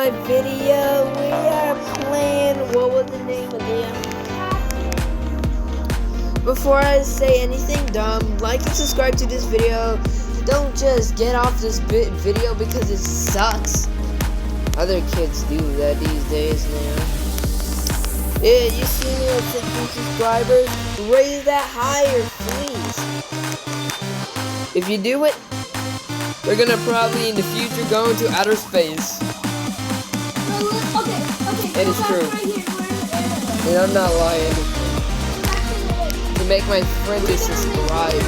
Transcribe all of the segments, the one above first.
My video, we are playing, what was the name again? Before I say anything dumb, like and subscribe to this video. Don't just get off this video because it sucks. Other kids do that these days, man. Yeah, you see me at 50 subscribers? Raise that higher, please. If you do it, we're gonna probably in the future go into outer space. Okay. It is true. And I'm not lying. To make my friend to subscribe.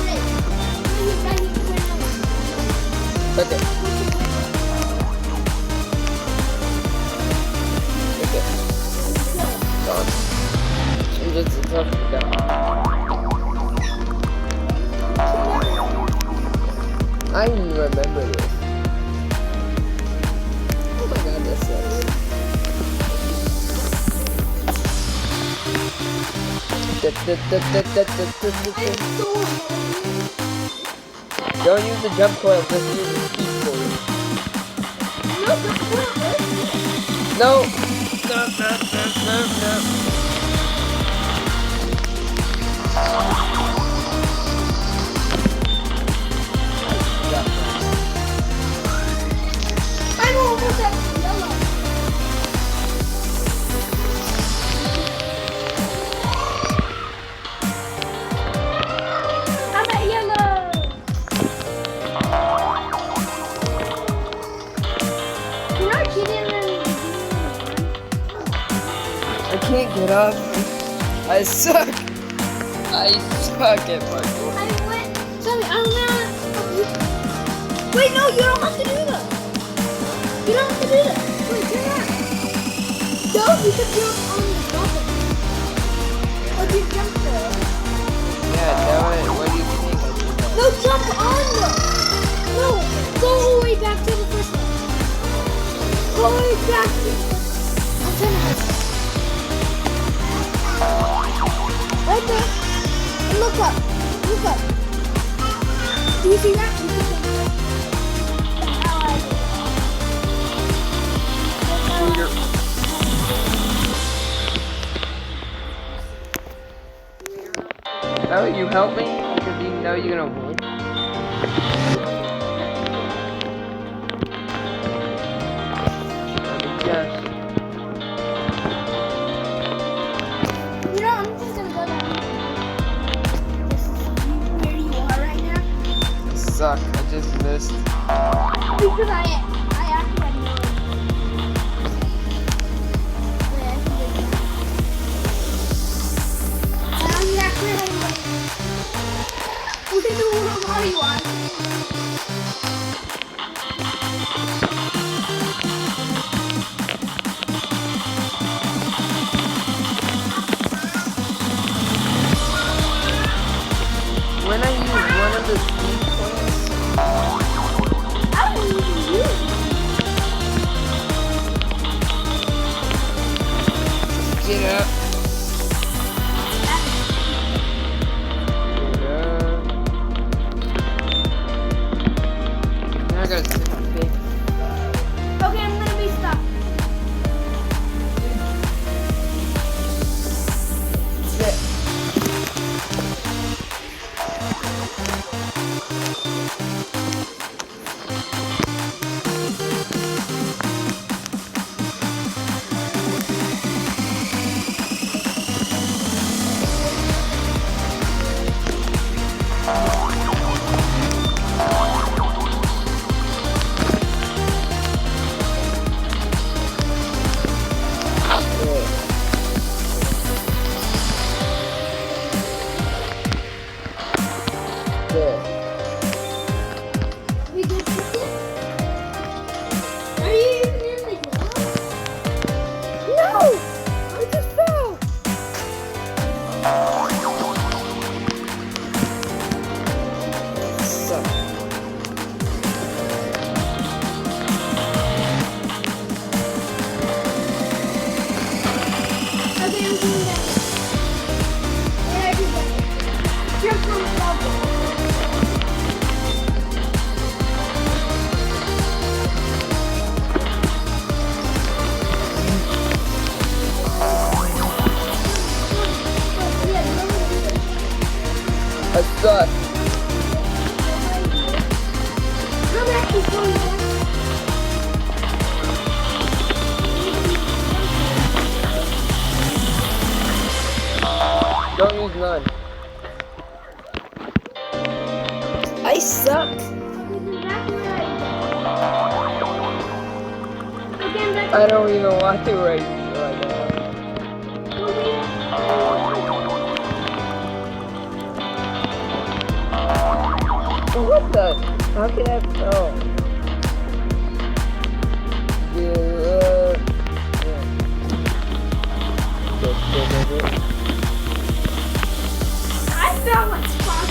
Okay. Gone. I'm just a tough guy. I even remember this. Oh my god, this sucks. Don't use the jump coil, just use the speed coil. No! I'm almost at yellow. I'm at yellow. You're not cheating in I can't get up. I suck. I suck at parkour. I went. Sorry, I'm not. Wait, no, you don't have to do that. You don't have to do that. Wait, turn around. No, because you're on the bubble. Or do you jump there? Yeah, no, what do you think I do that? No, jump on them. No, go all the way back to the first one. Go all the way back to the first one. I'm trying to help you. Right there. And look up. Look up. Do you see that? You can jump there. Oh, you help me? Because you know you're gonna win. Yes. You know, I'm just gonna go down. This is where you are right now. I suck. I just missed. Because I actually know. Wait, I can do that. I'm actually having like. What are you on? When I use one of the speed coils, I don't even use it. get up. Now I gotta sit on big. Okay, I'm gonna be stuck. Sit. We did something? Are you even in the yellow? No! I just fell. Suck. Okay, I'm doing that. Yeah, I did that. Jump from the bubble. again, that's I don't even want to right now. What the? How can I tell? Yeah. I felt like Spock.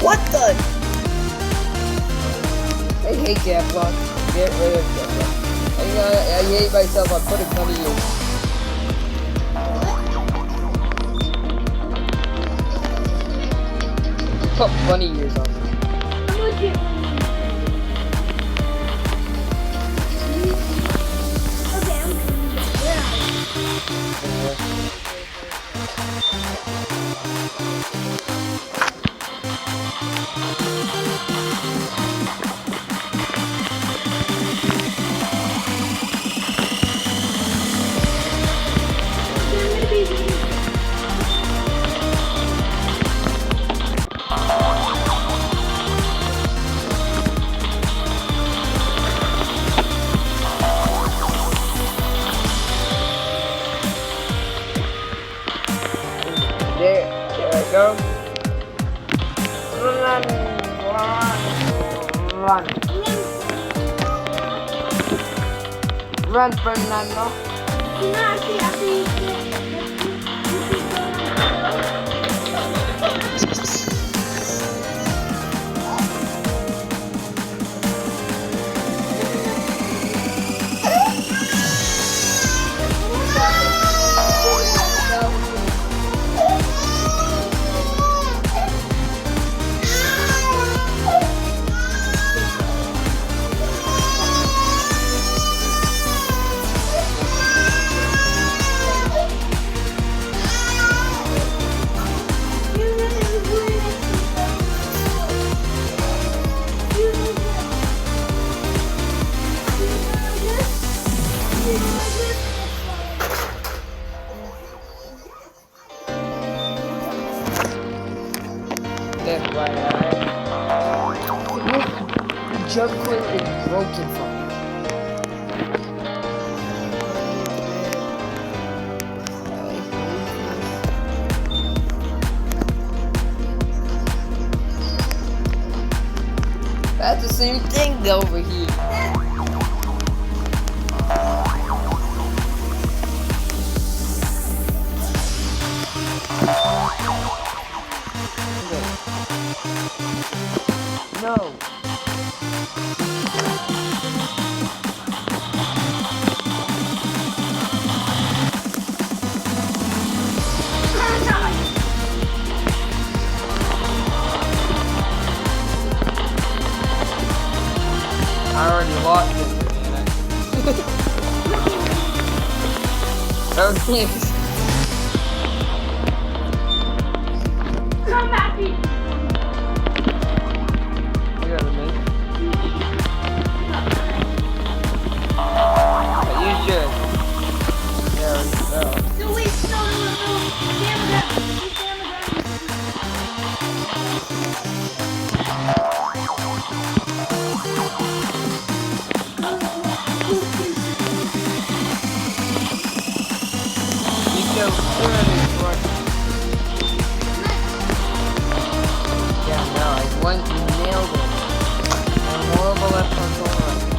What the? I hate gap block. Get rid of gap block. I hate myself. I'm putting funny years. Put funny years on me. I'm with you. Okay, I'm coming. Where are There I go. Run. Run, Fernando. you know, after you FYI. This jump quill is broken from me. That's the same thing over here. No. I already lost it, man. Oh, thanks. come back here. You got it, man. But you should. There we go. No, wait, no. Damn that. You go really front. Yeah, no, I went and nailed it. I'm horrible at parkour.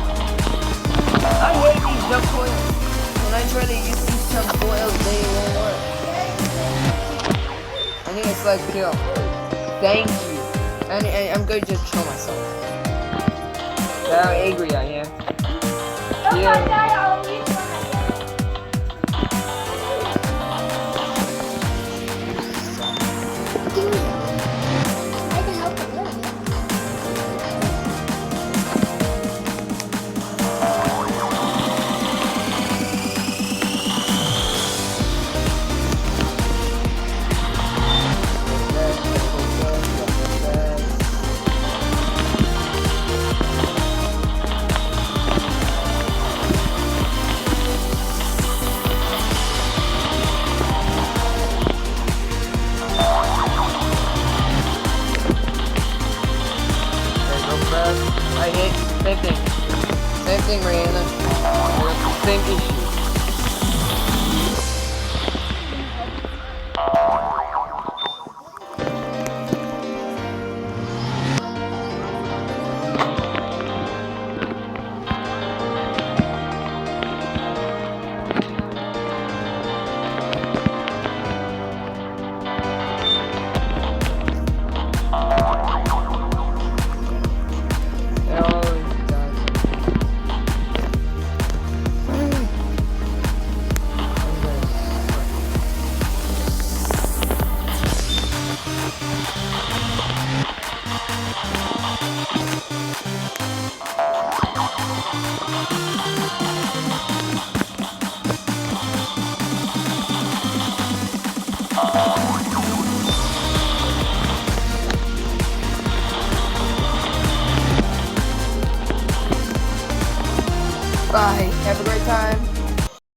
I hate these jump coils. When I try to use these jump coils, they won't work. I need a select kill. Thank you. And I'm going to just kill myself. That's how angry I am. Oh my Yeah. God, I always want I can help a little bit. I hate same thing. Same thing, Rihanna. Same issue. Bye. Have a great time.